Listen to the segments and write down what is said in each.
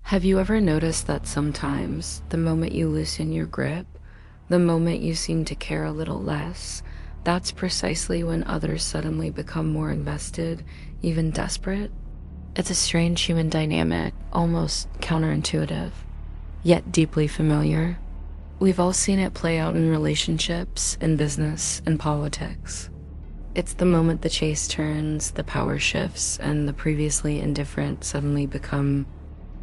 Have you ever noticed that sometimes the moment you loosen your grip, the moment you seem to care a little less, that's precisely when others suddenly become more invested, even desperate? It's a strange human dynamic, almost counterintuitive, yet deeply familiar. We've all seen it play out in relationships, in business, in politics. It's the moment the chase turns, the power shifts, and the previously indifferent suddenly become,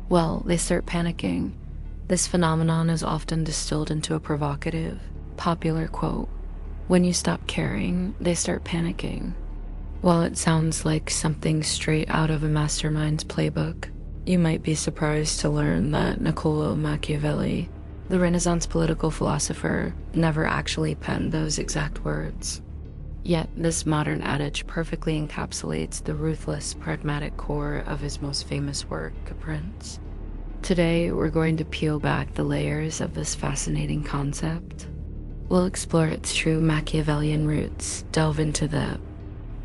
well, they start panicking. This phenomenon is often distilled into a provocative, popular quote: when you stop caring, they start panicking. While it sounds like something straight out of a mastermind's playbook, you might be surprised to learn that Niccolo Machiavelli, the Renaissance political philosopher, never actually penned those exact words. Yet this modern adage perfectly encapsulates the ruthless, pragmatic core of his most famous work, Prince. Today, we're going to peel back the layers of this fascinating concept. We'll explore its true Machiavellian roots, delve into the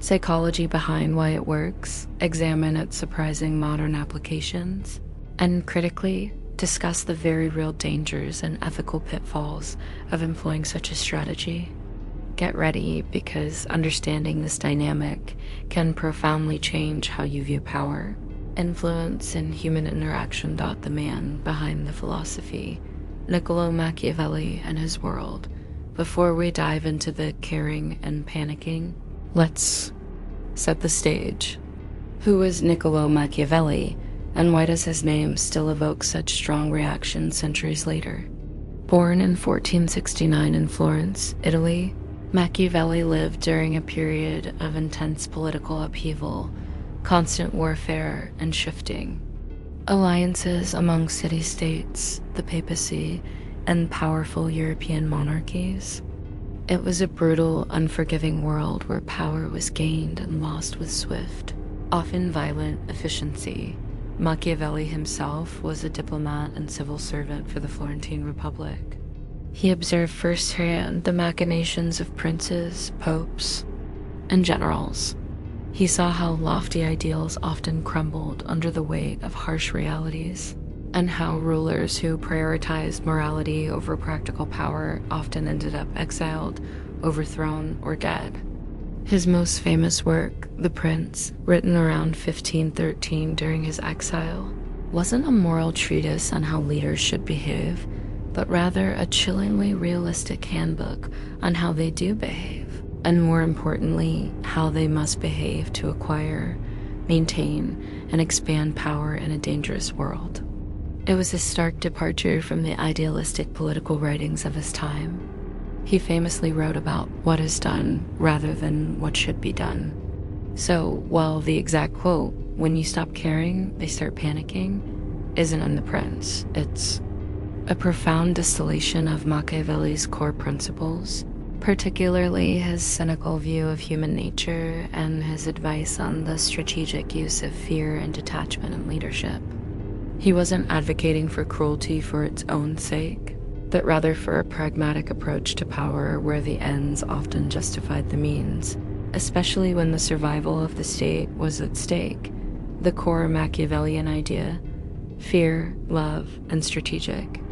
psychology behind why it works, examine its surprising modern applications, and critically discuss the very real dangers and ethical pitfalls of employing such a strategy. Get ready, because understanding this dynamic can profoundly change how you view power, influence, and human interaction. The man behind the philosophy, Niccolo Machiavelli, and his world. Before we dive into the caring and panicking, let's set the stage. Who is Niccolo Machiavelli, and why does his name still evoke such strong reaction centuries later? Born in 1469 in Florence, Italy, Machiavelli lived during a period of intense political upheaval, constant warfare, and shifting. Alliances among city-states, the papacy, and powerful European monarchies. It was a brutal, unforgiving world where power was gained and lost with swift, often violent efficiency. Machiavelli himself was a diplomat and civil servant for the Florentine Republic. He observed firsthand the machinations of princes, popes, and generals. He saw how lofty ideals often crumbled under the weight of harsh realities, and how rulers who prioritized morality over practical power often ended up exiled, overthrown, or dead. His most famous work, The Prince, written around 1513 during his exile, wasn't a moral treatise on how leaders should behave, but rather a chillingly realistic handbook on how they do behave, and more importantly, how they must behave to acquire, maintain, and expand power in a dangerous world. It was a stark departure from the idealistic political writings of his time. He famously wrote about what is done rather than what should be done. So, while the exact quote, "when you stop caring, they start panicking," isn't in The Prince, it's a profound distillation of Machiavelli's core principles, particularly his cynical view of human nature and his advice on the strategic use of fear and detachment in leadership. He wasn't advocating for cruelty for its own sake, but rather for a pragmatic approach to power where the ends often justified the means, especially when the survival of the state was at stake. The core Machiavellian idea: fear, love, and strategic.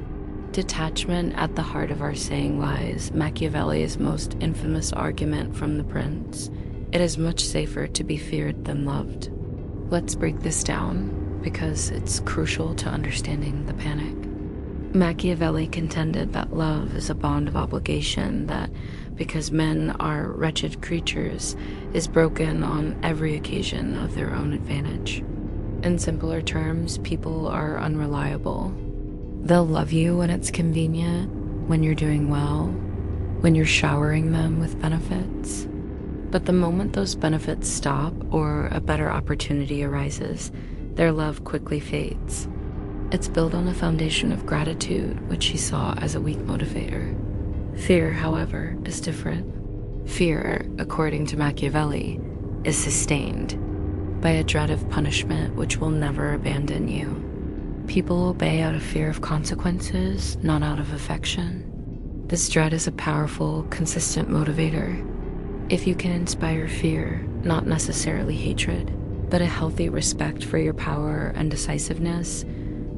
Detachment at the heart of our saying lies Machiavelli's most infamous argument from The Prince: it is much safer to be feared than loved. Let's break this down, because it's crucial to understanding the panic. Machiavelli contended that love is a bond of obligation that, because men are wretched creatures, is broken on every occasion of their own advantage. In simpler terms, people are unreliable. They'll love you when it's convenient, when you're doing well, when you're showering them with benefits. But the moment those benefits stop or a better opportunity arises, their love quickly fades. It's built on a foundation of gratitude, which he saw as a weak motivator. Fear, however, is different. Fear, according to Machiavelli, is sustained by a dread of punishment which will never abandon you. People obey out of fear of consequences, not out of affection. This dread is a powerful, consistent motivator. If you can inspire fear, not necessarily hatred, but a healthy respect for your power and decisiveness,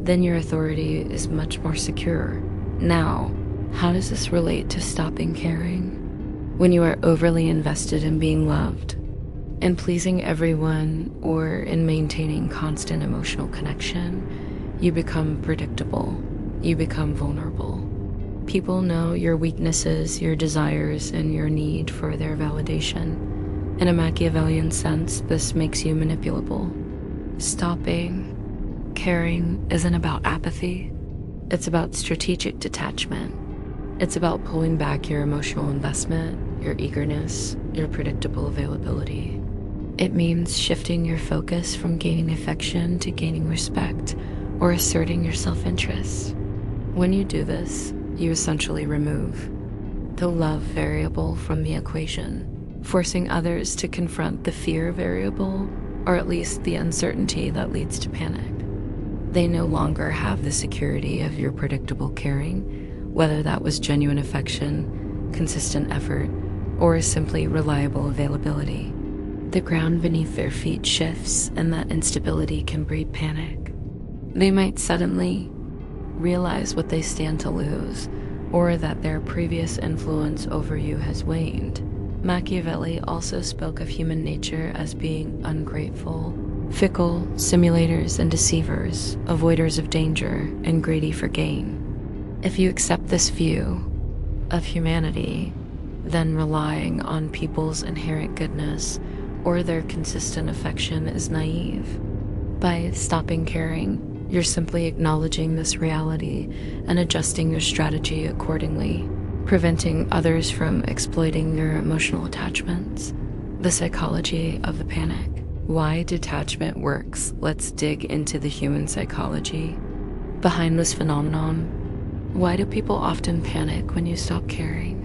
then your authority is much more secure. Now, how does this relate to stopping caring? When you are overly invested in being loved, in pleasing everyone, or in maintaining constant emotional connection, you become predictable. You become vulnerable. People know your weaknesses, your desires, and your need for their validation. In a Machiavellian sense, this makes you manipulable. Stopping caring isn't about apathy. It's about strategic detachment. It's about pulling back your emotional investment, your eagerness, your predictable availability. It means shifting your focus from gaining affection to gaining respect or asserting your self-interest. When you do this, you essentially remove the love variable from the equation, forcing others to confront the fear variable, or at least the uncertainty that leads to panic. They no longer have the security of your predictable caring, whether that was genuine affection, consistent effort, or simply reliable availability. The ground beneath their feet shifts, and that instability can breed panic. They might suddenly realize what they stand to lose, or that their previous influence over you has waned. Machiavelli also spoke of human nature as being ungrateful, fickle, simulators and deceivers, avoiders of danger, and greedy for gain. If you accept this view of humanity, then relying on people's inherent goodness or their consistent affection is naive. By stopping caring, you're simply acknowledging this reality and adjusting your strategy accordingly, preventing others from exploiting your emotional attachments. The psychology of the panic. Why detachment works. Let's dig into the human psychology behind this phenomenon. Why do people often panic when you stop caring?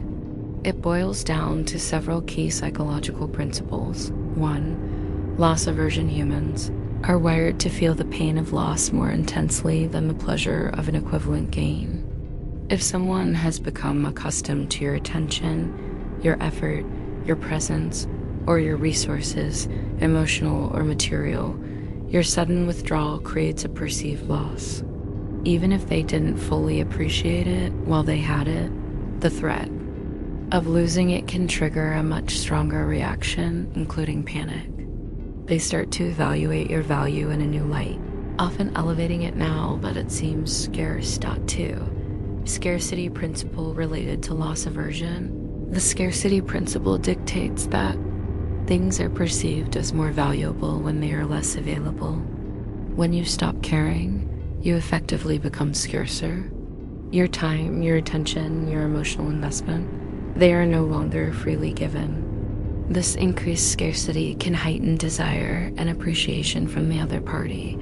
It boils down to several key psychological principles. 1. Loss aversion. Humans are wired to feel the pain of loss more intensely than the pleasure of an equivalent gain. If someone has become accustomed to your attention, your effort, your presence, or your resources, emotional or material, your sudden withdrawal creates a perceived loss. Even if they didn't fully appreciate it while they had it, the threat of losing it can trigger a much stronger reaction, including panic. They start to evaluate your value in a new light, often elevating it now that it seems scarce. 2. Scarcity principle related to loss aversion. The scarcity principle dictates that things are perceived as more valuable when they are less available. When you stop caring, you effectively become scarcer. Your time, your attention, your emotional investment, they are no longer freely given. This increased scarcity can heighten desire and appreciation from the other party,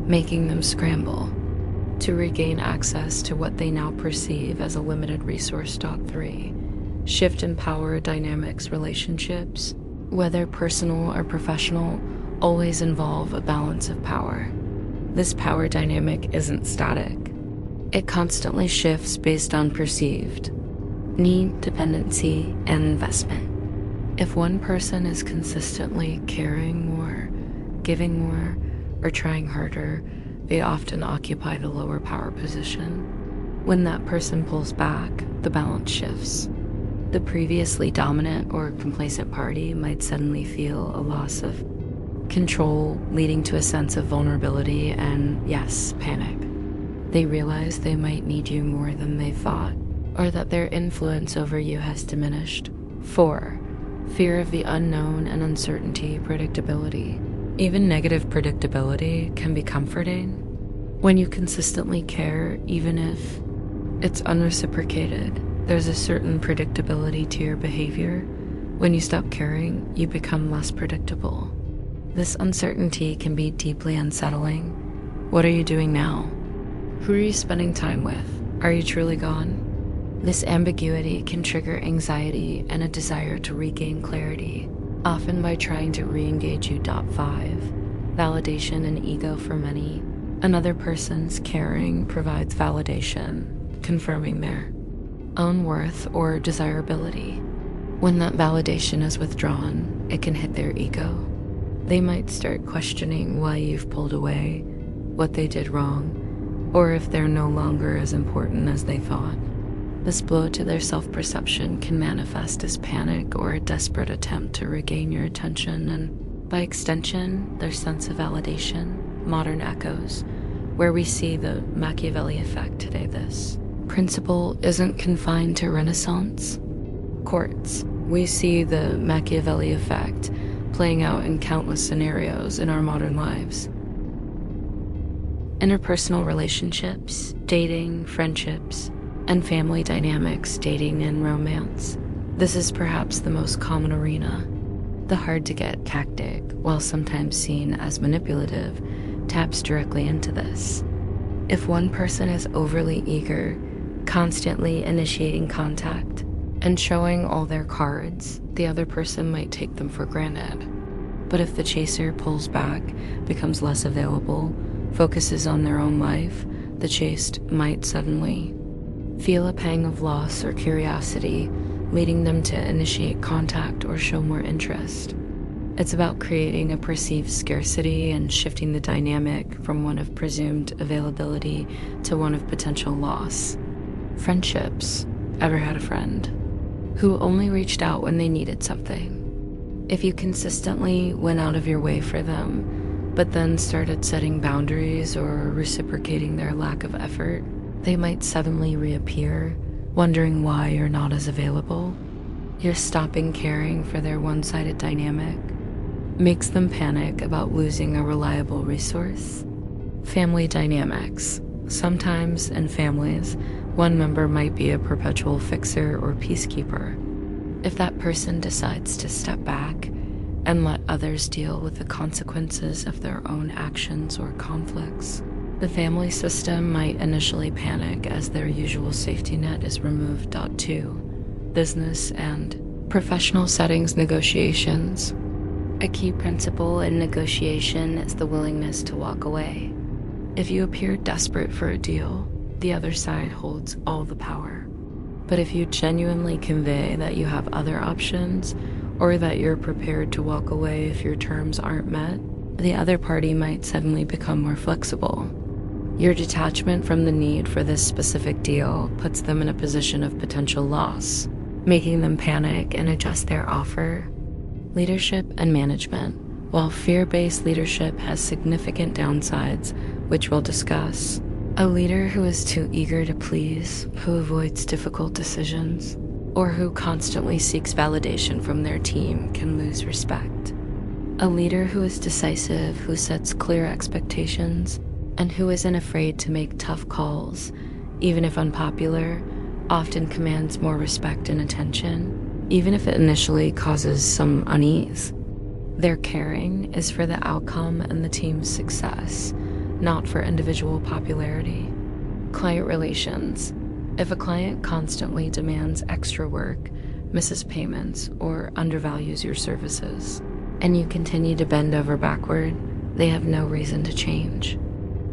making them scramble to regain access to what they now perceive as a limited resource. 3. Shift in power dynamics. Relationships, whether personal or professional, always involve a balance of power. This power dynamic isn't static. It constantly shifts based on perceived need, dependency, and investment. If one person is consistently caring more, giving more, or trying harder, they often occupy the lower power position. When that person pulls back, the balance shifts. The previously dominant or complacent party might suddenly feel a loss of control, leading to a sense of vulnerability and, yes, panic. They realize they might need you more than they thought, or that their influence over you has diminished. 4. Fear of the unknown and uncertainty. Predictability. Even negative predictability can be comforting. When you consistently care, even if it's unreciprocated, there's a certain predictability to your behavior. When you stop caring, you become less predictable. This uncertainty can be deeply unsettling. What are you doing now? Who are you spending time with? Are you truly gone? This ambiguity can trigger anxiety and a desire to regain clarity, often by trying to re-engage you. 5. Validation and ego. For many, another person's caring provides validation, confirming their own worth or desirability. When that validation is withdrawn, it can hit their ego. They might start questioning why you've pulled away, what they did wrong, or if they're no longer as important as they thought. This blow to their self-perception can manifest as panic or a desperate attempt to regain your attention and, by extension, their sense of validation. Modern echoes, where we see the Machiavelli effect today. This principle isn't confined to Renaissance courts. We see the Machiavelli effect playing out in countless scenarios in our modern lives. Interpersonal relationships, dating, friendships, and family dynamics, dating and romance. This is perhaps the most common arena. The hard-to-get tactic, while sometimes seen as manipulative, taps directly into this. If one person is overly eager, constantly initiating contact, and showing all their cards, the other person might take them for granted. But if the chaser pulls back, becomes less available, focuses on their own life, the chased might suddenly feel a pang of loss or curiosity, leading them to initiate contact or show more interest. It's about creating a perceived scarcity and shifting the dynamic from one of presumed availability to one of potential loss. Friendships. Ever had a friend who only reached out when they needed something? If you consistently went out of your way for them, but then started setting boundaries or reciprocating their lack of effort, they might suddenly reappear, wondering why you're not as available. You're stopping caring for their one-sided dynamic. Makes them panic about losing a reliable resource. Family dynamics. Sometimes in families, one member might be a perpetual fixer or peacekeeper. If that person decides to step back and let others deal with the consequences of their own actions or conflicts, the family system might initially panic as their usual safety net is removed. 2. Business and professional settings negotiations. A key principle in negotiation is the willingness to walk away. If you appear desperate for a deal, the other side holds all the power. But if you genuinely convey that you have other options, or that you're prepared to walk away if your terms aren't met, the other party might suddenly become more flexible. Your detachment from the need for this specific deal puts them in a position of potential loss, making them panic and adjust their offer. Leadership and management. While fear-based leadership has significant downsides, which we'll discuss, a leader who is too eager to please, who avoids difficult decisions, or who constantly seeks validation from their team can lose respect. A leader who is decisive, who sets clear expectations, and who isn't afraid to make tough calls, even if unpopular, often commands more respect and attention, even if it initially causes some unease. Their caring is for the outcome and the team's success, not for individual popularity. Client relations. If a client constantly demands extra work, misses payments, or undervalues your services, and you continue to bend over backward, they have no reason to change.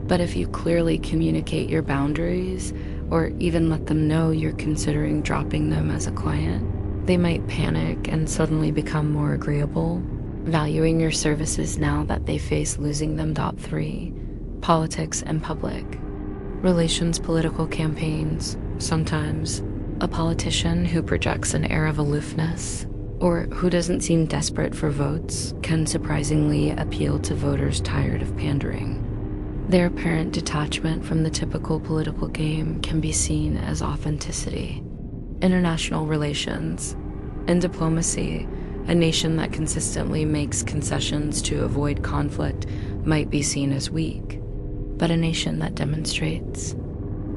But if you clearly communicate your boundaries, or even let them know you're considering dropping them as a client, they might panic and suddenly become more agreeable, valuing your services now that they face losing them. 3. Politics and public relations. Political campaigns. Sometimes a politician who projects an air of aloofness or who doesn't seem desperate for votes can surprisingly appeal to voters tired of pandering. Their apparent detachment from the typical political game can be seen as authenticity. International relations. In diplomacy, a nation that consistently makes concessions to avoid conflict might be seen as weak, but a nation that demonstrates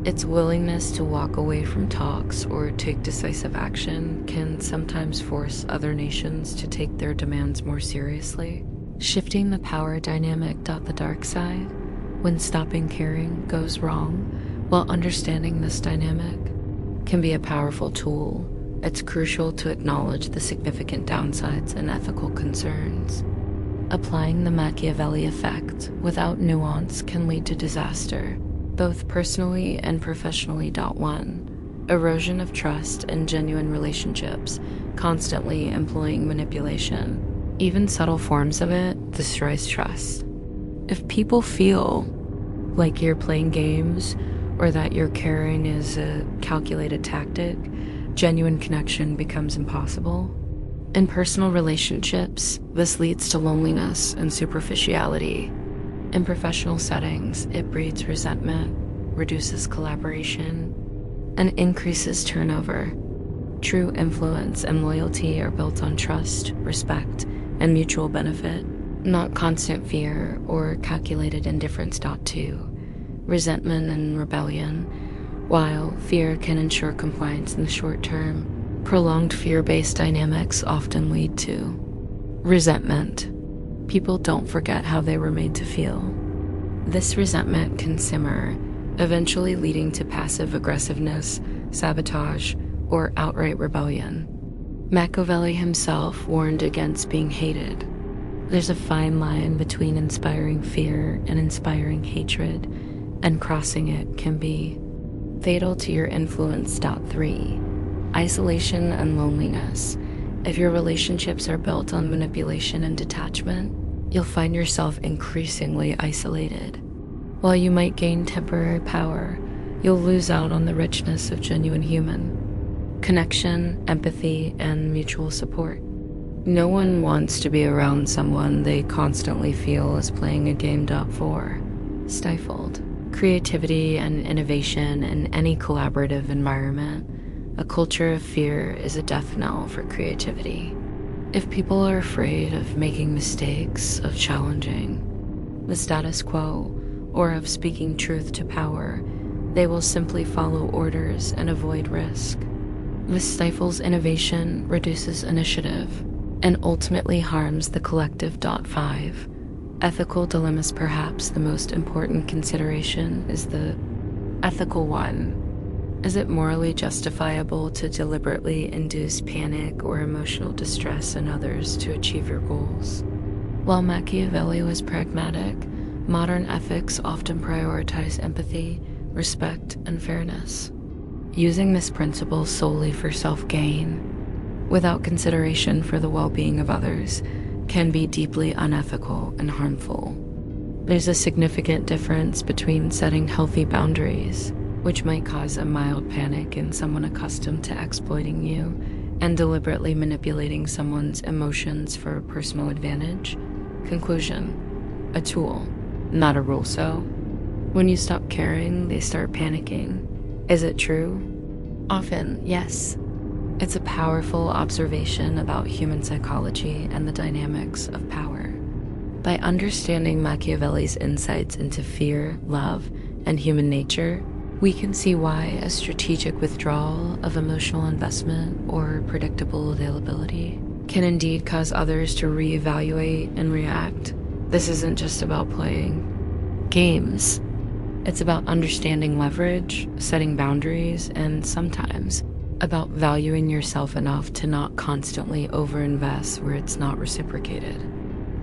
its willingness to walk away from talks or take decisive action can sometimes force other nations to take their demands more seriously. Shifting the power dynamic. The dark side. When stopping caring goes wrong, while understanding this dynamic can be a powerful tool, it's crucial to acknowledge the significant downsides and ethical concerns. Applying the Machiavelli effect without nuance can lead to disaster, both personally and professionally. 1. Erosion of trust and genuine relationships. Constantly employing manipulation, even subtle forms of it, destroys trust. If people feel like you're playing games or that your caring is a calculated tactic, genuine connection becomes impossible. In personal relationships, this leads to loneliness and superficiality. In professional settings, it breeds resentment, reduces collaboration, and increases turnover. True influence and loyalty are built on trust, respect, and mutual benefit, not constant fear or calculated indifference. 2. Resentment and rebellion. While fear can ensure compliance in the short term, prolonged fear-based dynamics often lead to resentment. People don't forget how they were made to feel. This resentment can simmer, eventually leading to passive aggressiveness, sabotage, or outright rebellion. Machiavelli himself warned against being hated. There's a fine line between inspiring fear and inspiring hatred, and crossing it can be fatal to your influence. 3. Isolation and loneliness. If your relationships are built on manipulation and detachment, you'll find yourself increasingly isolated. While you might gain temporary power, you'll lose out on the richness of genuine human connection, empathy, and mutual support. No one wants to be around someone they constantly feel is playing a game. 4. Stifled. Creativity and innovation in any collaborative environment. A culture of fear is a death knell for creativity. If people are afraid of making mistakes, of challenging the status quo, or of speaking truth to power, they will simply follow orders and avoid risk. This stifles innovation, reduces initiative, and ultimately harms the collective. 5. Ethical dilemmas. Perhaps the most important consideration is the ethical one. Is it morally justifiable to deliberately induce panic or emotional distress in others to achieve your goals? While Machiavelli was pragmatic, modern ethics often prioritize empathy, respect, and fairness. Using this principle solely for self-gain, without consideration for the well-being of others, can be deeply unethical and harmful. There's a significant difference between setting healthy boundaries, which might cause a mild panic in someone accustomed to exploiting you, and deliberately manipulating someone's emotions for personal advantage. Conclusion: a tool, not a rule. So, when you stop caring, they start panicking. Is it true? Often, yes. It's a powerful observation about human psychology and the dynamics of power. By understanding Machiavelli's insights into fear, love, and human nature, we can see why a strategic withdrawal of emotional investment or predictable availability can indeed cause others to reevaluate and react. This isn't just about playing games. It's about understanding leverage, setting boundaries, and sometimes about valuing yourself enough to not constantly overinvest where it's not reciprocated.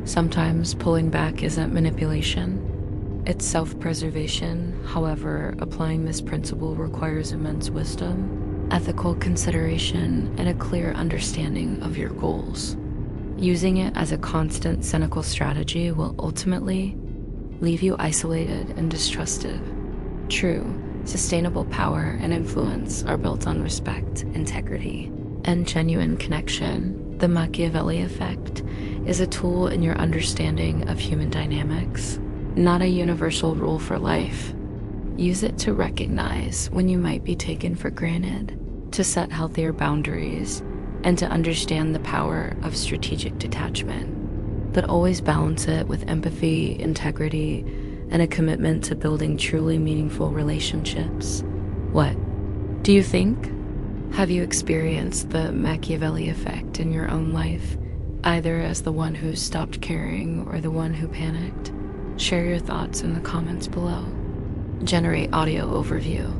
Sometimes pulling back isn't manipulation. It's self-preservation. However, applying this principle requires immense wisdom, ethical consideration, and a clear understanding of your goals. Using it as a constant cynical strategy will ultimately leave you isolated and distrusted. True, sustainable power and influence are built on respect, integrity, and genuine connection. The Machiavelli effect is a tool in your understanding of human dynamics, not a universal rule for life. Use it to recognize when you might be taken for granted, to set healthier boundaries, and to understand the power of strategic detachment. But always balance it with empathy, integrity, and a commitment to building truly meaningful relationships. What do you think? Have you experienced the Machiavelli effect in your own life, either as the one who stopped caring or the one who panicked? Share your thoughts in the comments below. Generate audio overview.